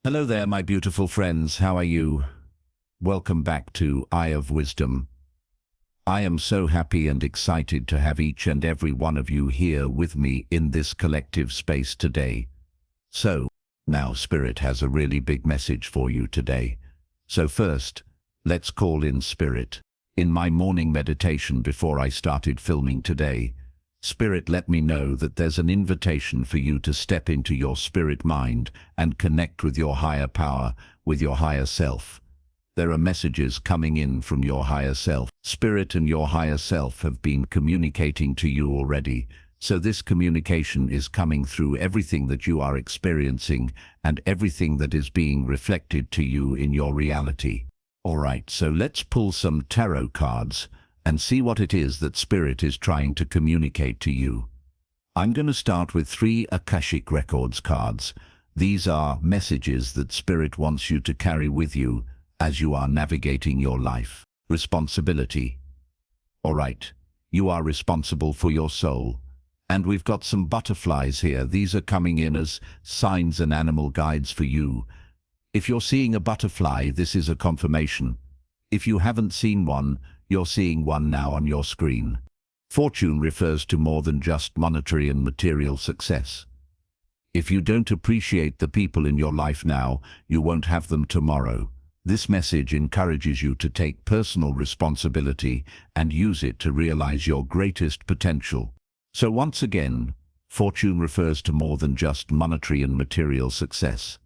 Hello there, my beautiful friends. How are you? Welcome back to Eye of Wisdom. I am so happy and excited to have each and every one of you here with me in this collective space today. So, now Spirit has a really big message for you today. So first, let's call in Spirit. In my morning meditation before I started filming today, Spirit let me know that there's an invitation for you to step into your spirit mind and connect with your higher power, with your higher self. There are messages coming in from your higher self. Spirit and your higher self have been communicating to you already, so this communication is coming through everything that you are experiencing and everything that is being reflected to you in your reality. Alright, so let's pull some tarot cards and see what it is that Spirit is trying to communicate to you. I'm going to start with 3 Akashic Records cards. These are messages that Spirit wants you to carry with you as you are navigating your life. Responsibility. Alright, you are responsible for your soul. And we've got some butterflies here. These are coming in as signs and animal guides for you. If you're seeing a butterfly, this is a confirmation. If you haven't seen one, you're seeing one now on your screen. Fortune refers to more than just monetary and material success. If you don't appreciate the people in your life now, you won't have them tomorrow. This message encourages you to take personal responsibility and use it to realize your greatest potential. So once again, fortune refers to more than just monetary and material success.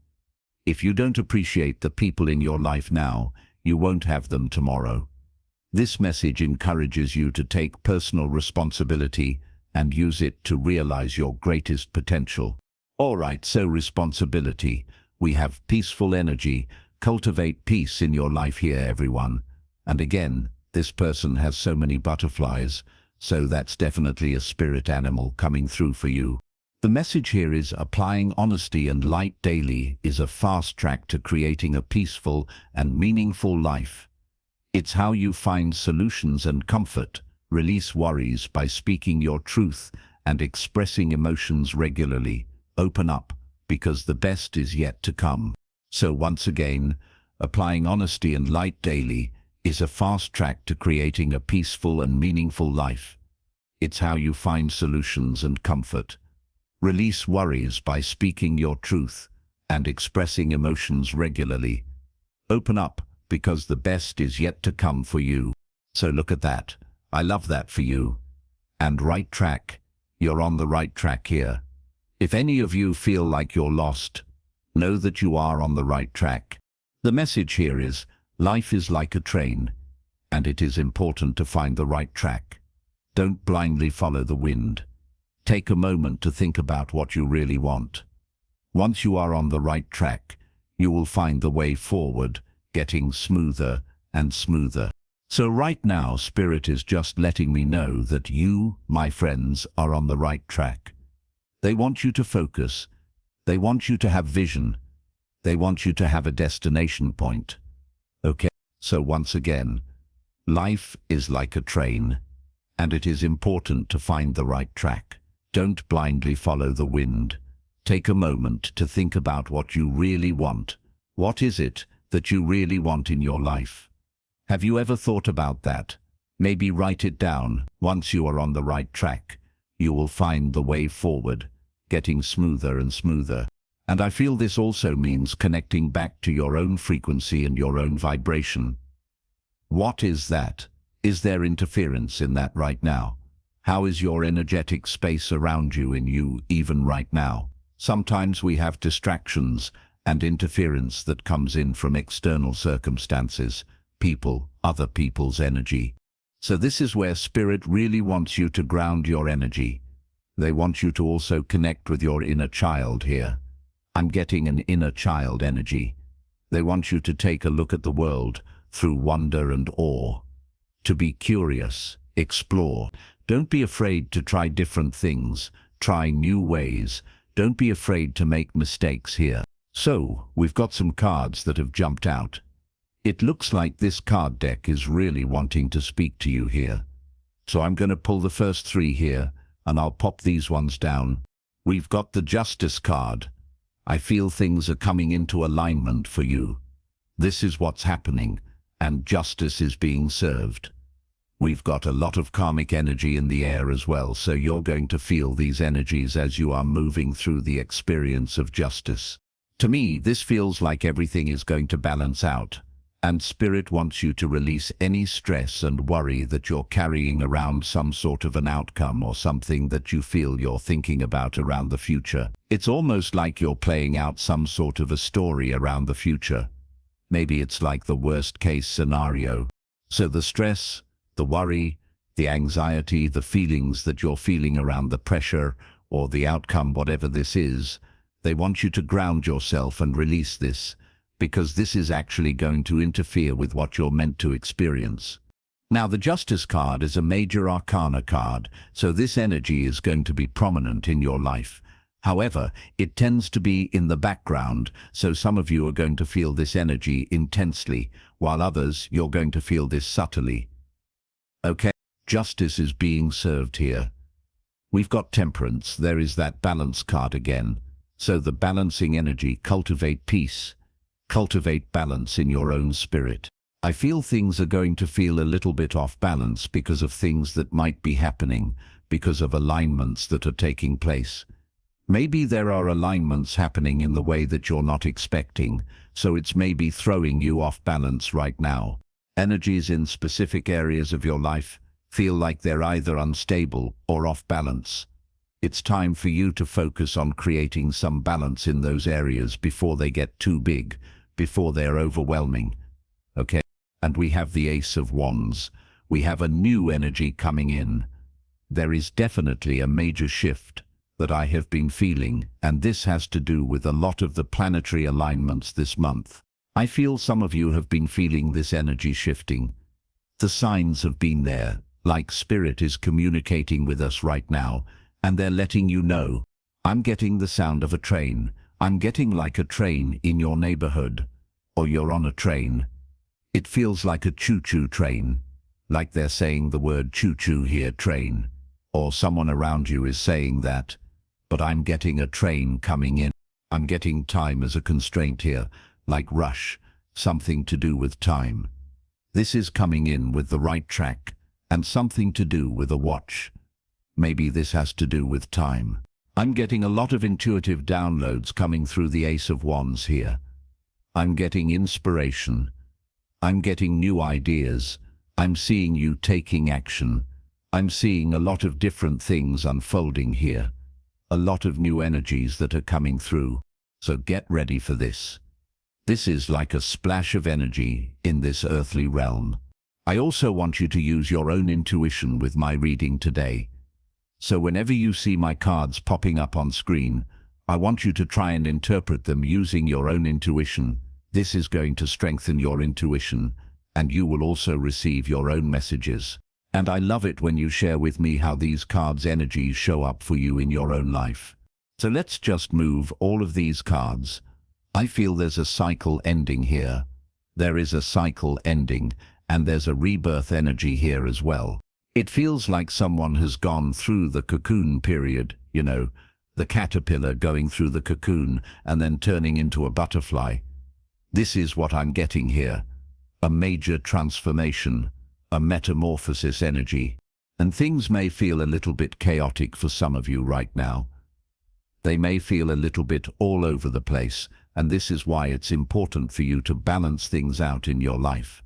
If you don't appreciate the people in your life now, you won't have them tomorrow. This message encourages you to take personal responsibility and use it to realize your greatest potential. Alright, so responsibility. We have peaceful energy. Cultivate peace in your life here, everyone. And again, this person has so many butterflies, so that's definitely a spirit animal coming through for you. The message here is applying honesty and light daily is a fast track to creating a peaceful and meaningful life. It's how you find solutions and comfort, release worries by speaking your truth and expressing emotions regularly. Open up, because the best is yet to come. So once again, applying honesty and light daily is a fast track to creating a peaceful and meaningful life. It's how you find solutions and comfort. Release worries by speaking your truth and expressing emotions regularly. Open up, because the best is yet to come for you. So look at that. I love that for you. And right track. You're on the right track here. If any of you feel like you're lost, know that you are on the right track. The message here is, life is like a train, and it is important to find the right track. Don't blindly follow the wind. Take a moment to think about what you really want. Once you are on the right track, you will find the way forward, getting smoother and smoother. So right now, Spirit is just letting me know that you, my friends, are on the right track. They want you to focus. They want you to have vision. They want you to have a destination point. Okay, so once again, life is like a train, and it is important to find the right track. Don't blindly follow the wind. Take a moment to think about what you really want. What is it that you really want in your life? Have you ever thought about that? Maybe write it down. Once you are on the right track, you will find the way forward, getting smoother and smoother. And I feel this also means connecting back to your own frequency and your own vibration. What is that? Is there interference in that right now? How is your energetic space around you in you even right now? Sometimes we have distractions and interference that comes in from external circumstances, people, other people's energy. So this is where Spirit really wants you to ground your energy. They want you to also connect with your inner child here. I'm getting an inner child energy. They want you to take a look at the world through wonder and awe. To be curious, explore. Don't be afraid to try different things. Try new ways. Don't be afraid to make mistakes here. So, we've got some cards that have jumped out. It looks like this card deck is really wanting to speak to you here. So I'm going to pull the first 3 here, and I'll pop these ones down. We've got the Justice card. I feel things are coming into alignment for you. This is what's happening, and justice is being served. We've got a lot of karmic energy in the air as well, so you're going to feel these energies as you are moving through the experience of justice. To me, this feels like everything is going to balance out, and Spirit wants you to release any stress and worry that you're carrying around some sort of an outcome or something that you feel you're thinking about around the future. It's almost like you're playing out some sort of a story around the future. Maybe it's like the worst case scenario. So the stress, the worry, the anxiety, the feelings that you're feeling around the pressure or the outcome, whatever this is, they want you to ground yourself and release this, because this is actually going to interfere with what you're meant to experience. Now, the Justice card is a major arcana card, so this energy is going to be prominent in your life. However, it tends to be in the background, so some of you are going to feel this energy intensely, while others, you're going to feel this subtly. Okay, justice is being served here. We've got Temperance, there is that balance card again. So the balancing energy, cultivate peace, cultivate balance in your own spirit. I feel things are going to feel a little bit off balance because of things that might be happening, because of alignments that are taking place. Maybe there are alignments happening in the way that you're not expecting, so it's maybe throwing you off balance right now. Energies in specific areas of your life feel like they're either unstable or off balance. It's time for you to focus on creating some balance in those areas before they get too big, before they're overwhelming. Okay? And we have the Ace of Wands. We have a new energy coming in. There is definitely a major shift that I have been feeling, and this has to do with a lot of the planetary alignments this month. I feel some of you have been feeling this energy shifting. The signs have been there, like Spirit is communicating with us right now, and they're letting you know. I'm getting the sound of a train. I'm getting like a train in your neighborhood, or you're on a train. It feels like a choo-choo train, like they're saying the word choo-choo here, train, or someone around you is saying that, but I'm getting a train coming in. I'm getting time as a constraint here, like rush, something to do with time. This is coming in with the right track, and something to do with a watch. Maybe this has to do with time. I'm getting a lot of intuitive downloads coming through the Ace of Wands here. I'm getting inspiration. I'm getting new ideas. I'm seeing you taking action. I'm seeing a lot of different things unfolding here. A lot of new energies that are coming through. So get ready for this. This is like a splash of energy in this earthly realm. I also want you to use your own intuition with my reading today. So whenever you see my cards popping up on screen, I want you to try and interpret them using your own intuition. This is going to strengthen your intuition, and you will also receive your own messages. And I love it when you share with me how these cards' energies show up for you in your own life. So let's just move all of these cards. I feel there's a cycle ending here. There is a cycle ending, and there's a rebirth energy here as well. It feels like someone has gone through the cocoon period, you know, the caterpillar going through the cocoon and then turning into a butterfly. This is what I'm getting here. A major transformation, a metamorphosis energy. And things may feel a little bit chaotic for some of you right now. They may feel a little bit all over the place, and this is why it's important for you to balance things out in your life.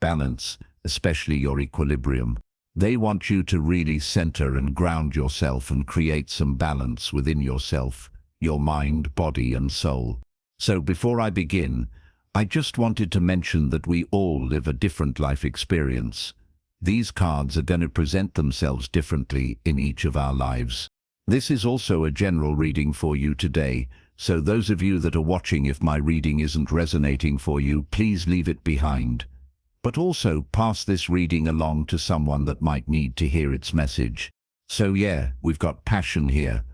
Balance, especially your equilibrium. They want you to really center and ground yourself and create some balance within yourself, your mind, body, and soul. So before I begin, I just wanted to mention that we all live a different life experience. These cards are going to present themselves differently in each of our lives. This is also a general reading for you today, so those of you that are watching, if my reading isn't resonating for you, please leave it behind. But also pass this reading along to someone that might need to hear its message. So yeah, we've got passion here.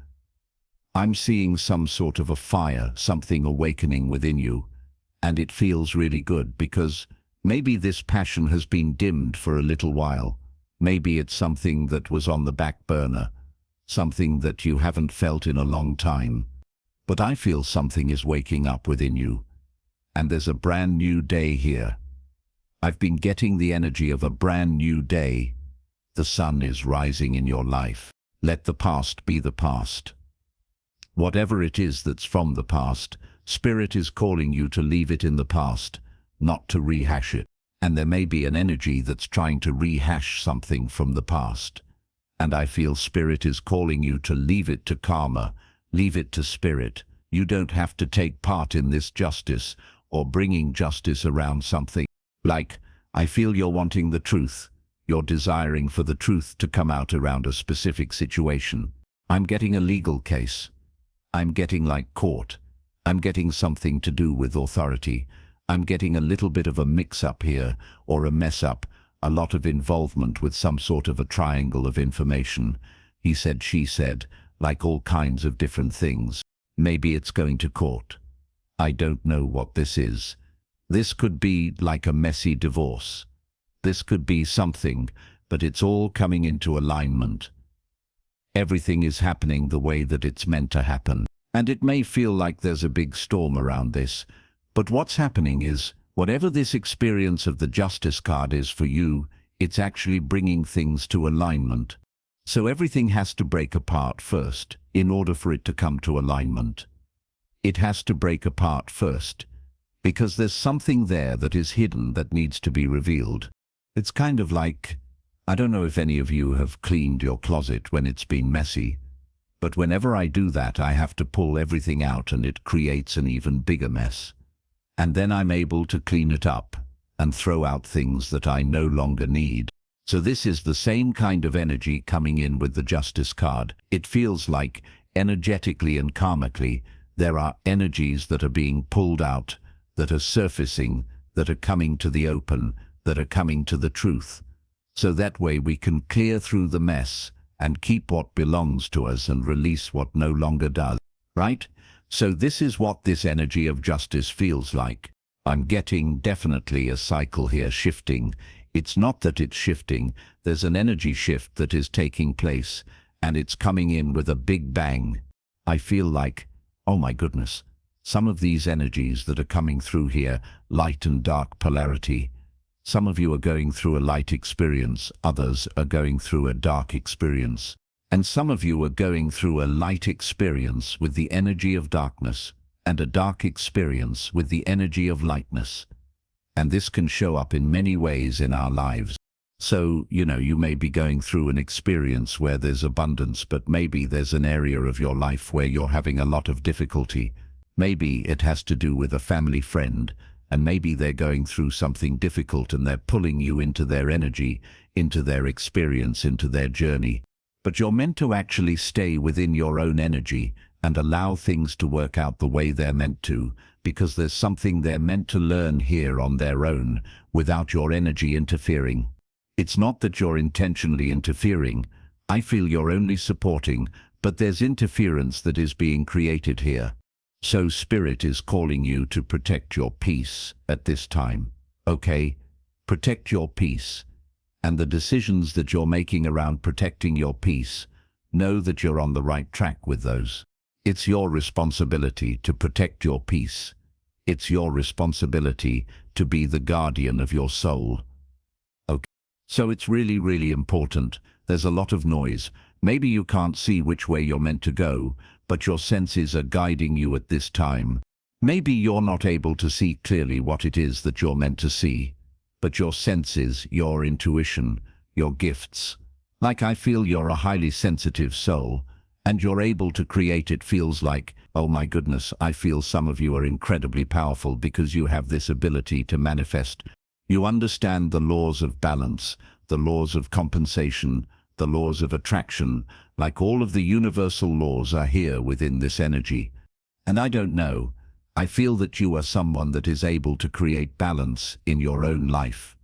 I'm seeing some sort of a fire, something awakening within you. And it feels really good because maybe this passion has been dimmed for a little while. Maybe it's something that was on the back burner, something that you haven't felt in a long time. but I feel something is waking up within you, and there's a brand new day here. I've been getting the energy of a brand new day. The sun is rising in your life. Let the past be the past. Whatever it is that's from the past, Spirit is calling you to leave it in the past, not to rehash it. And there may be an energy that's trying to rehash something from the past. And I feel Spirit is calling you to leave it to karma, leave it to Spirit. You don't have to take part in this justice or bringing justice around something. Like, I feel you're wanting the truth. You're desiring for the truth to come out around a specific situation. I'm getting a legal case. I'm getting like court. I'm getting something to do with authority. I'm getting a little bit of a mix-up here, or a mess-up, a lot of involvement with some sort of a triangle of information. He said, she said, like all kinds of different things. Maybe it's going to court. I don't know what this is. This could be like a messy divorce. This could be something, but it's all coming into alignment. Everything is happening the way that it's meant to happen. And it may feel like there's a big storm around this, but what's happening is, whatever this experience of the Justice card is for you, it's actually bringing things to alignment. So everything has to break apart first, in order for it to come to alignment. It has to break apart first, because there's something there that is hidden that needs to be revealed. It's kind of like, I don't know if any of you have cleaned your closet when it's been messy, but whenever I do that, I have to pull everything out and it creates an even bigger mess. And then I'm able to clean it up and throw out things that I no longer need. So this is the same kind of energy coming in with the Justice card. It feels like, energetically and karmically, there are energies that are being pulled out, that are surfacing, that are coming to the open, that are coming to the truth. So that way we can clear through the mess and keep what belongs to us and release what no longer does, right? So this is what this energy of justice feels like. I'm getting definitely a cycle here shifting. It's not that it's shifting, there's an energy shift that is taking place, and it's coming in with a big bang. I feel like, oh my goodness, some of these energies that are coming through here, light and dark polarity. Some of you are going through a light experience, others are going through a dark experience. And some of you are going through a light experience with the energy of darkness, and a dark experience with the energy of lightness. And this can show up in many ways in our lives. So, you may be going through an experience where there's abundance, but maybe there's an area of your life where you're having a lot of difficulty. Maybe it has to do with a family friend, and maybe they're going through something difficult and they're pulling you into their energy, into their experience, into their journey. But you're meant to actually stay within your own energy and allow things to work out the way they're meant to, because there's something they're meant to learn here on their own, without your energy interfering. It's not that you're intentionally interfering. I feel you're only supporting, but there's interference that is being created here. So Spirit is calling you to protect your peace at this time, okay? Protect your peace. And the decisions that you're making around protecting your peace, know that you're on the right track with those. It's your responsibility to protect your peace. It's your responsibility to be the guardian of your soul. Okay. So it's really, really important. There's a lot of noise. Maybe you can't see which way you're meant to go, but your senses are guiding you at this time. Maybe you're not able to see clearly what it is that you're meant to see, but your senses, your intuition, your gifts. Like I feel you're a highly sensitive soul, and you're able to create. It feels like, oh my goodness, I feel some of you are incredibly powerful because you have this ability to manifest. You understand the laws of balance, the laws of compensation, the laws of attraction, like all of the universal laws are here within this energy. And I don't know, I feel that you are someone that is able to create balance in your own life.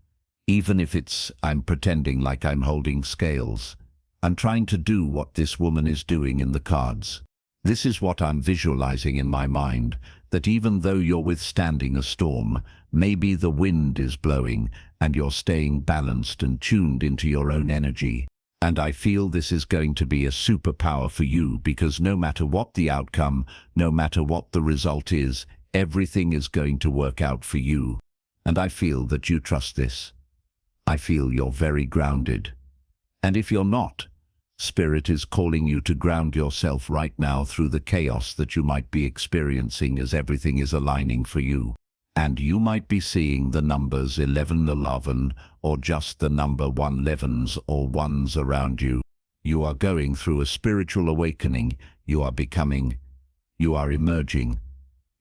Even if it's, I'm pretending like I'm holding scales. I'm trying to do what this woman is doing in the cards. This is what I'm visualizing in my mind, that even though you're withstanding a storm, maybe the wind is blowing and you're staying balanced and tuned into your own energy. And I feel this is going to be a superpower for you because no matter what the outcome, no matter what the result is, everything is going to work out for you. And I feel that you trust this. I feel you're very grounded. And if you're not, Spirit is calling you to ground yourself right now through the chaos that you might be experiencing as everything is aligning for you. And you might be seeing the numbers 1111 or just the number 111s or ones around you. You are going through a spiritual awakening. You are becoming. You are emerging.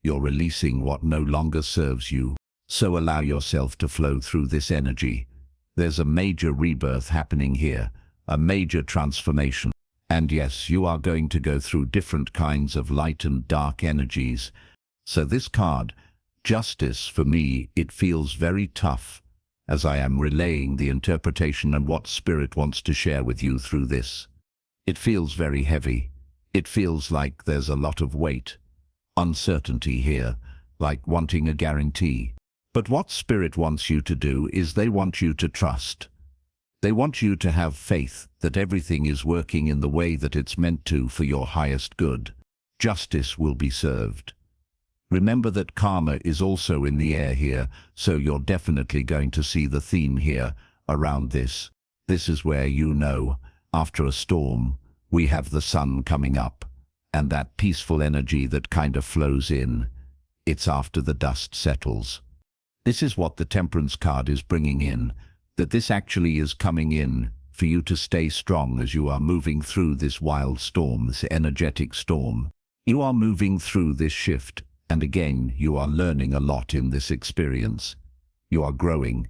You're releasing what no longer serves you. So allow yourself to flow through this energy. There's a major rebirth happening here, a major transformation. And yes, you are going to go through different kinds of light and dark energies. So this card, Justice, for me, it feels very tough as I am relaying the interpretation and what Spirit wants to share with you through this. It feels very heavy. It feels like there's a lot of weight, uncertainty here, like wanting a guarantee. But what Spirit wants you to do is they want you to trust. They want you to have faith that everything is working in the way that it's meant to for your highest good. Justice will be served. Remember that karma is also in the air here, so you're definitely going to see the theme here around this. This is where you know, after a storm, we have the sun coming up, and that peaceful energy that kind of flows in. It's after the dust settles. This is what the Temperance card is bringing in, that this actually is coming in for you to stay strong as you are moving through this wild storm, this energetic storm. You are moving through this shift. And again, you are learning a lot in this experience. You are growing,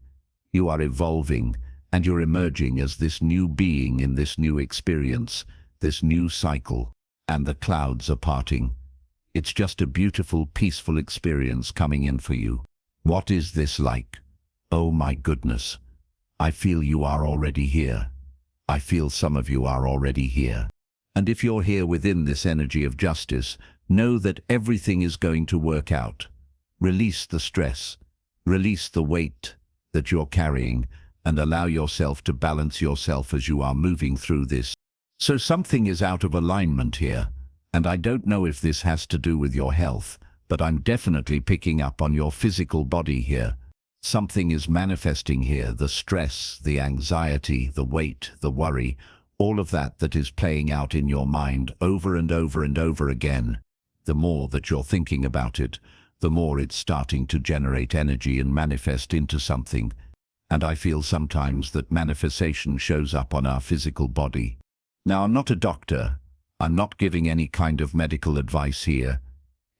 you are evolving, and you're emerging as this new being in this new experience, this new cycle, and the clouds are parting. It's just a beautiful, peaceful experience coming in for you. What is this like? Oh my goodness. I feel you are already here. I feel some of you are already here. And if you're here within this energy of justice, know that everything is going to work out. Release the stress, release the weight that you're carrying, and allow yourself to balance yourself as you are moving through this. So something is out of alignment here, and I don't know if this has to do with your health, but I'm definitely picking up on your physical body here. Something is manifesting here, the stress, the anxiety, the weight, the worry, all of that is playing out in your mind over and over and over again. The more that you're thinking about it, the more it's starting to generate energy and manifest into something. And I feel sometimes that manifestation shows up on our physical body. Now, I'm not a doctor. I'm not giving any kind of medical advice here.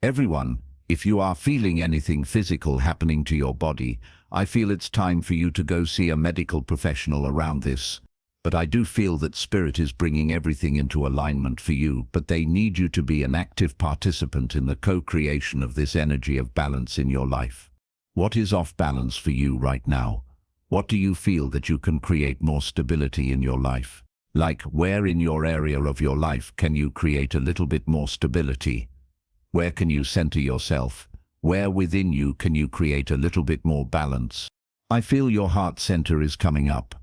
Everyone, if you are feeling anything physical happening to your body, I feel it's time for you to go see a medical professional around this. But I do feel that Spirit is bringing everything into alignment for you, but they need you to be an active participant in the co-creation of this energy of balance in your life. What is off balance for you right now? What do you feel that you can create more stability in your life? Like, where in your area of your life can you create a little bit more stability? Where can you center yourself? Where within you can you create a little bit more balance? I feel your heart center is coming up.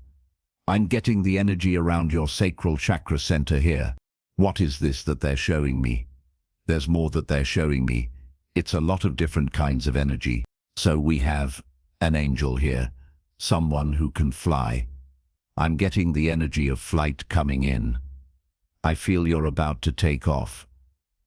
I'm getting the energy around your sacral chakra center here. What is this that they're showing me? There's more that they're showing me. It's a lot of different kinds of energy. So we have an angel here, someone who can fly. I'm getting the energy of flight coming in. I feel you're about to take off.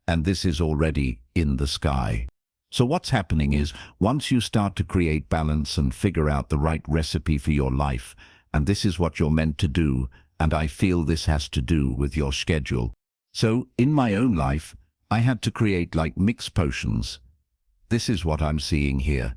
And this is already in the sky. So what's happening is, once you start to create balance and figure out the right recipe for your life, and this is what you're meant to do, and I feel this has to do with your schedule. So, in my own life, I had to create like mixed potions. This is what I'm seeing here.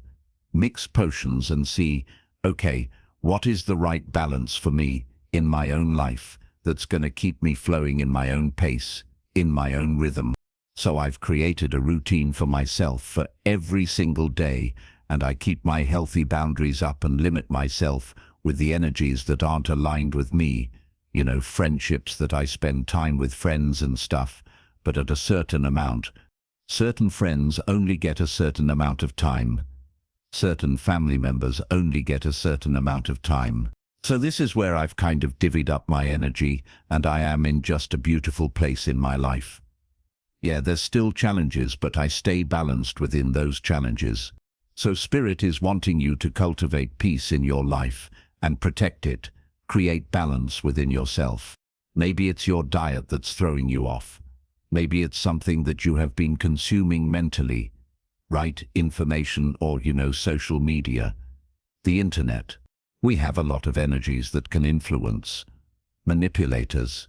Mix potions and see, okay, what is the right balance for me in my own life that's going to keep me flowing in my own pace, in my own rhythm. So I've created a routine for myself for every single day, and I keep my healthy boundaries up and limit myself with the energies that aren't aligned with me. You know, friendships that I spend time with friends and stuff, but at a certain amount. Certain friends only get a certain amount of time. Certain family members only get a certain amount of time. So this is where I've kind of divvied up my energy, and I am in just a beautiful place in my life. Yeah, there's still challenges, but I stay balanced within those challenges. So Spirit is wanting you to cultivate peace in your life and protect it, create balance within yourself. Maybe it's your diet that's throwing you off. Maybe it's something that you have been consuming mentally, right? Information or, social media, the internet. We have a lot of energies that can influence, manipulate us.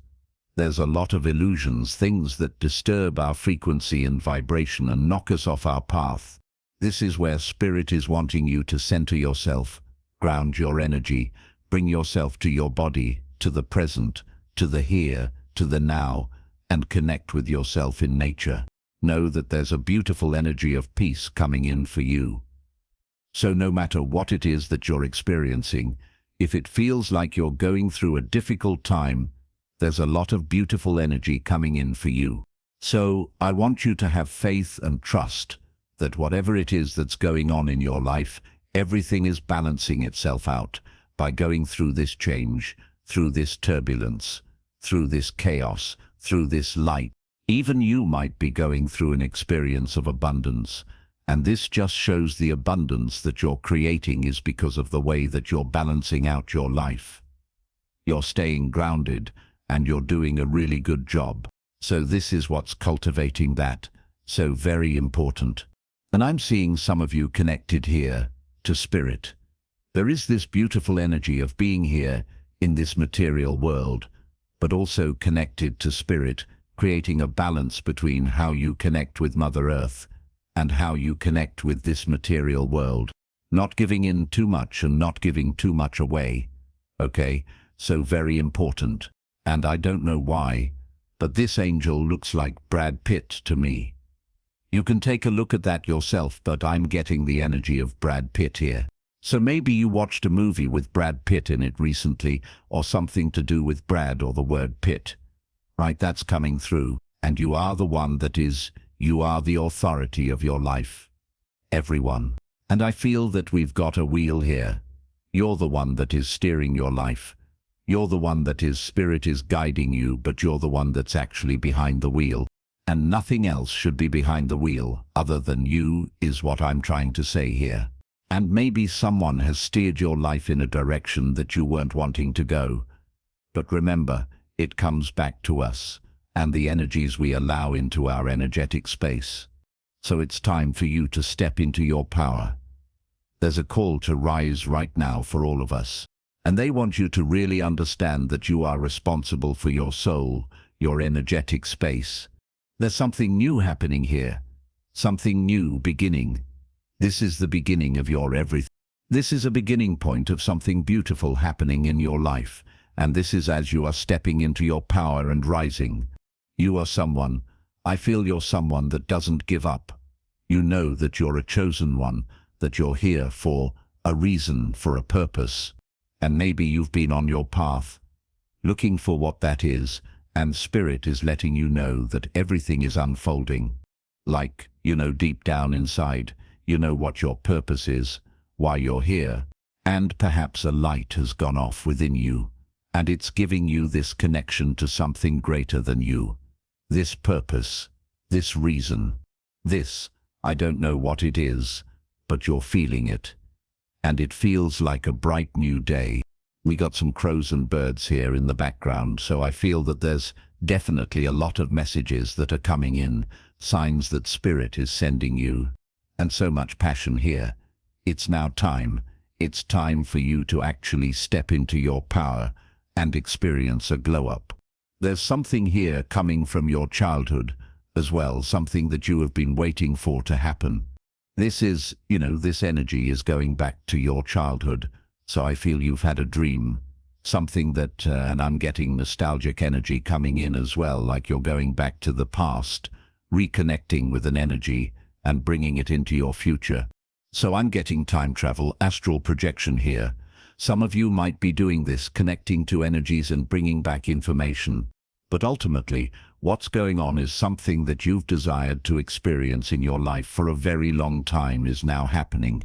There's a lot of illusions, things that disturb our frequency and vibration and knock us off our path. This is where Spirit is wanting you to center yourself, ground your energy, bring yourself to your body, to the present, to the here, to the now, and connect with yourself in nature. Know that there's a beautiful energy of peace coming in for you. So no matter what it is that you're experiencing, if it feels like you're going through a difficult time, there's a lot of beautiful energy coming in for you. So I want you to have faith and trust that whatever it is that's going on in your life, everything is balancing itself out by going through this change, through this turbulence, through this chaos, through this light. Even you might be going through an experience of abundance, and this just shows the abundance that you're creating is because of the way that you're balancing out your life. You're staying grounded, and you're doing a really good job. So this is what's cultivating that, so very important. And I'm seeing some of you connected here to Spirit. There is this beautiful energy of being here in this material world, but also connected to Spirit, creating a balance between how you connect with Mother Earth and how you connect with this material world. Not giving in too much and not giving too much away. Okay, so very important. And I don't know why, but this angel looks like Brad Pitt to me. You can take a look at that yourself, but I'm getting the energy of Brad Pitt here. So maybe you watched a movie with Brad Pitt in it recently, or something to do with Brad or the word Pitt. Right, that's coming through. And you are the one that is, you are the authority of your life. Everyone. And I feel that we've got a wheel here. You're the one that is steering your life. You're the one that is, Spirit is guiding you, but you're the one that's actually behind the wheel. And nothing else should be behind the wheel other than you, is what I'm trying to say here. And maybe someone has steered your life in a direction that you weren't wanting to go. But remember, it comes back to us and the energies we allow into our energetic space. So it's time for you to step into your power. There's a call to rise right now for all of us. And they want you to really understand that you are responsible for your soul, your energetic space. There's something new happening here. Something new beginning. This is the beginning of your everything. This is a beginning point of something beautiful happening in your life. And this is as you are stepping into your power and rising. You are someone, I feel you're someone that doesn't give up. You know that you're a chosen one, that you're here for a reason, for a purpose. And maybe you've been on your path, looking for what that is, and Spirit is letting you know that everything is unfolding. Like, deep down inside, you know what your purpose is, why you're here, and perhaps a light has gone off within you, and it's giving you this connection to something greater than you. This purpose, this reason, this, I don't know what it is, but you're feeling it. And it feels like a bright new day. We got some crows and birds here in the background, so I feel that there's definitely a lot of messages that are coming in, signs that Spirit is sending you. And so much passion here. It's now time. It's time for you to actually step into your power and experience a glow-up. There's something here coming from your childhood as well, something that you have been waiting for to happen. This is, this energy is going back to your childhood. So I feel you've had a dream, something that, and I'm getting nostalgic energy coming in as well, like you're going back to the past, reconnecting with an energy and bringing it into your future. So I'm getting time travel, astral projection here. Some of you might be doing this, connecting to energies and bringing back information. But ultimately, what's going on is something that you've desired to experience in your life for a very long time is now happening.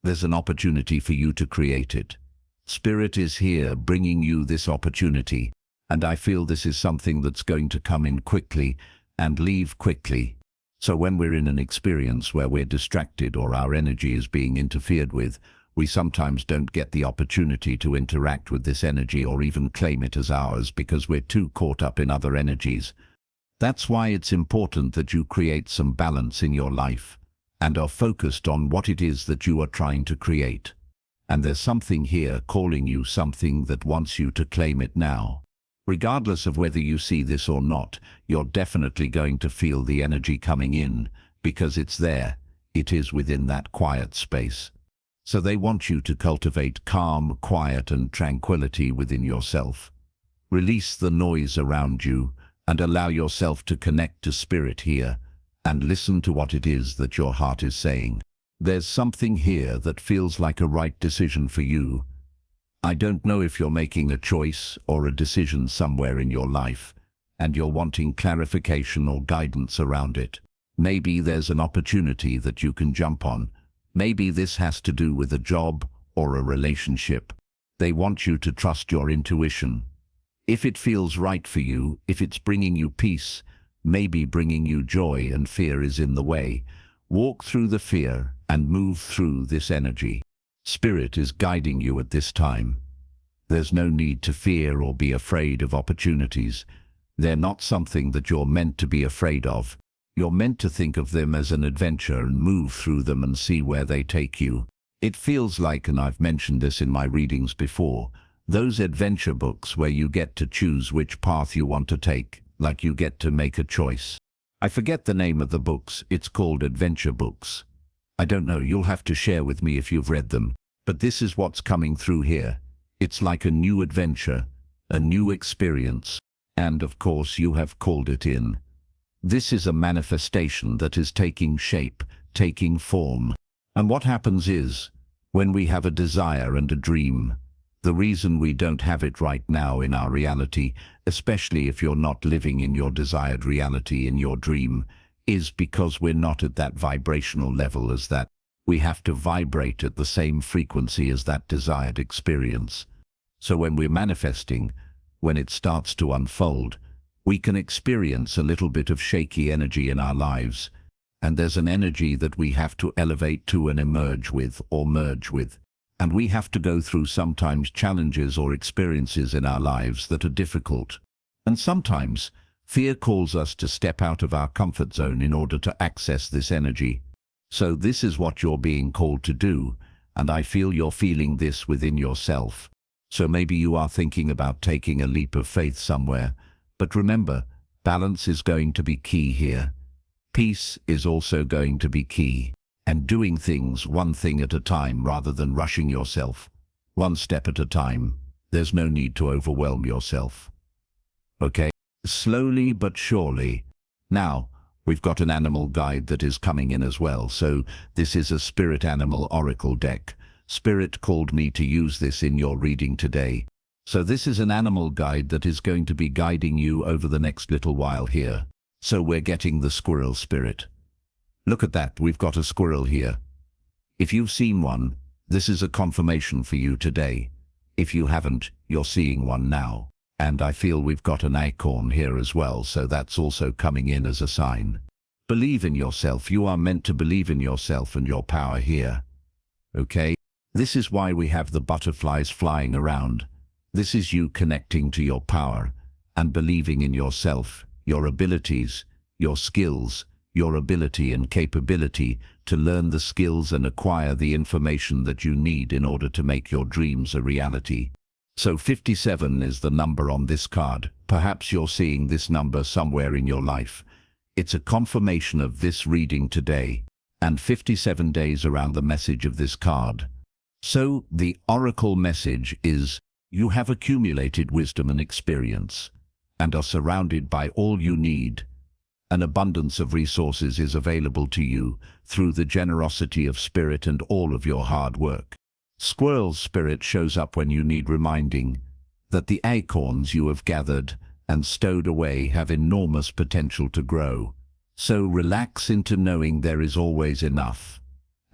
There's an opportunity for you to create it. Spirit is here bringing you this opportunity, and I feel this is something that's going to come in quickly and leave quickly. So when we're in an experience where we're distracted or our energy is being interfered with, we sometimes don't get the opportunity to interact with this energy or even claim it as ours because we're too caught up in other energies. That's why it's important that you create some balance in your life and are focused on what it is that you are trying to create. And there's something here calling you, something that wants you to claim it now. Regardless of whether you see this or not, you're definitely going to feel the energy coming in because it's there. It is within that quiet space. So they want you to cultivate calm, quiet, and tranquility within yourself. Release the noise around you and allow yourself to connect to spirit here and listen to what it is that your heart is saying. There's something here that feels like a right decision for you. I don't know if you're making a choice or a decision somewhere in your life, and you're wanting clarification or guidance around it. Maybe there's an opportunity that you can jump on. Maybe this has to do with a job or a relationship. They want you to trust your intuition. If it feels right for you, if it's bringing you peace, maybe bringing you joy, and fear is in the way, walk through the fear and move through this energy. Spirit is guiding you at this time. There's no need to fear or be afraid of opportunities. They're not something that you're meant to be afraid of. You're meant to think of them as an adventure and move through them and see where they take you. It feels like, and I've mentioned this in my readings before, those adventure books where you get to choose which path you want to take, like you get to make a choice. I forget the name of the books. It's called adventure books. I don't know, you'll have to share with me if you've read them. But this is what's coming through here. It's like a new adventure, a new experience. And of course you have called it in. This is a manifestation that is taking shape, taking form. And what happens is, when we have a desire and a dream, the reason we don't have it right now in our reality, especially if you're not living in your desired reality in your dream, is because we're not at that vibrational level as that. We have to vibrate at the same frequency as that desired experience. So when we're manifesting, when it starts to unfold, we can experience a little bit of shaky energy in our lives. And there's an energy that we have to elevate to and emerge with or merge with. And we have to go through sometimes challenges or experiences in our lives that are difficult. And sometimes fear calls us to step out of our comfort zone in order to access this energy. So this is what you're being called to do, and I feel you're feeling this within yourself. So maybe you are thinking about taking a leap of faith somewhere, but remember, balance is going to be key here. Peace is also going to be key, and doing things one thing at a time rather than rushing yourself. One step at a time. There's no need to overwhelm yourself. Okay? Slowly but surely. Now, we've got an animal guide that is coming in as well, so this is a spirit animal oracle deck. Spirit called me to use this in your reading today. So this is an animal guide that is going to be guiding you over the next little while here. So we're getting the squirrel spirit. Look at that, we've got a squirrel here. If you've seen one, this is a confirmation for you today. If you haven't, you're seeing one now. And I feel we've got an acorn here as well, so that's also coming in as a sign. Believe in yourself. You are meant to believe in yourself and your power here. Okay? This is why we have the butterflies flying around. This is you connecting to your power and believing in yourself, your abilities, your skills, your ability and capability to learn the skills and acquire the information that you need in order to make your dreams a reality. So 57 is the number on this card. Perhaps you're seeing this number somewhere in your life. It's a confirmation of this reading today, and 57 days around the message of this card. So the oracle message is, you have accumulated wisdom and experience, and are surrounded by all you need. An abundance of resources is available to you through the generosity of spirit and all of your hard work. Squirrel's spirit shows up when you need reminding that the acorns you have gathered and stowed away have enormous potential to grow. So relax into knowing there is always enough,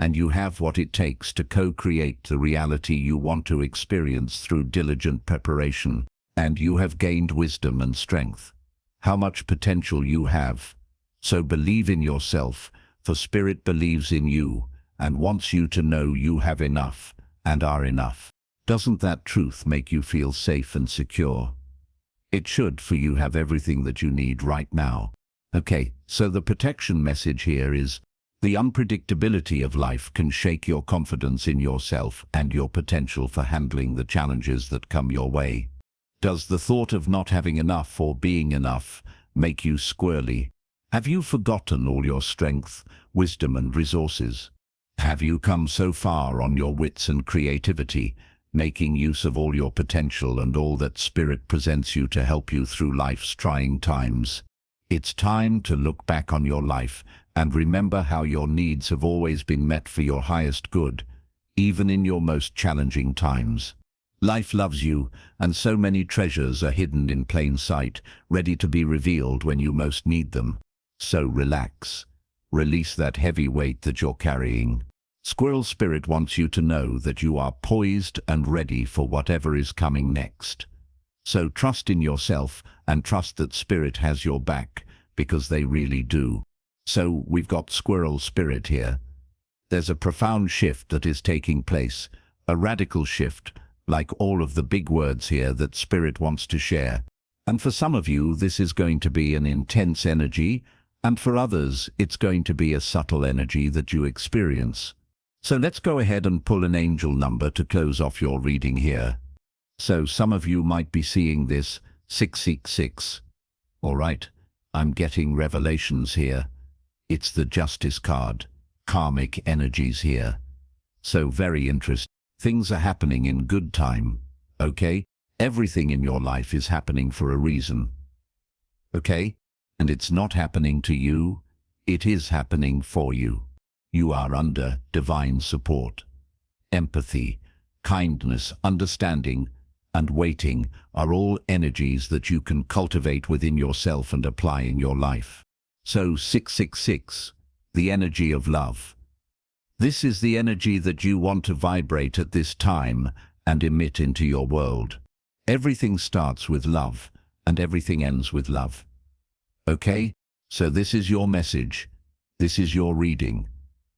and you have what it takes to co-create the reality you want to experience through diligent preparation. And you have gained wisdom and strength. How much potential you have. So believe in yourself, for Spirit believes in you and wants you to know you have enough and are enough. Doesn't that truth make you feel safe and secure? It should, for you have everything that you need right now. Okay, so the protection message here is, the unpredictability of life can shake your confidence in yourself and your potential for handling the challenges that come your way. Does the thought of not having enough or being enough make you squirrely? Have you forgotten all your strength, wisdom and resources? Have you come so far on your wits and creativity, making use of all your potential and all that Spirit presents you to help you through life's trying times? It's time to look back on your life and remember how your needs have always been met for your highest good, even in your most challenging times. Life loves you, and so many treasures are hidden in plain sight, ready to be revealed when you most need them. So relax. Release that heavy weight that you're carrying. Squirrel Spirit wants you to know that you are poised and ready for whatever is coming next. So trust in yourself and trust that Spirit has your back, because they really do. So we've got Squirrel Spirit here. There's a profound shift that is taking place, a radical shift, like all of the big words here that Spirit wants to share. And for some of you, this is going to be an intense energy, and for others, it's going to be a subtle energy that you experience. So let's go ahead and pull an angel number to close off your reading here. So some of you might be seeing this 666. All right, I'm getting revelations here. It's the Justice card. Karmic energies here. So very interesting. Things are happening in good time, okay? Everything in your life is happening for a reason, okay? And it's not happening to you, it is happening for you. You are under divine support. Empathy, kindness, understanding, and waiting are all energies that you can cultivate within yourself and apply in your life. So 666, the energy of love. This is the energy that you want to vibrate at this time and emit into your world. Everything starts with love, and everything ends with love. Okay? So this is your message. This is your reading.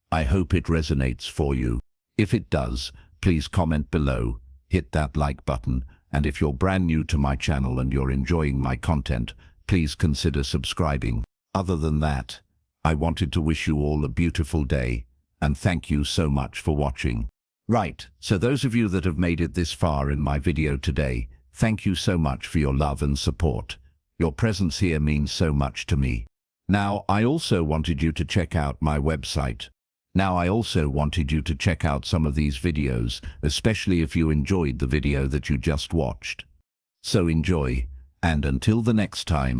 I hope it resonates for you. If it does, please comment below, hit that like button, and if you're brand new to my channel and you're enjoying my content, please consider subscribing. Other than that, I wanted to wish you all a beautiful day, and thank you so much for watching. Right, so those of you that have made it this far in my video today, thank you so much for your love and support. Your presence here means so much to me. Now, I also wanted you to check out my website. Now, I also wanted you to check out some of these videos, especially if you enjoyed the video that you just watched. So enjoy, and until the next time.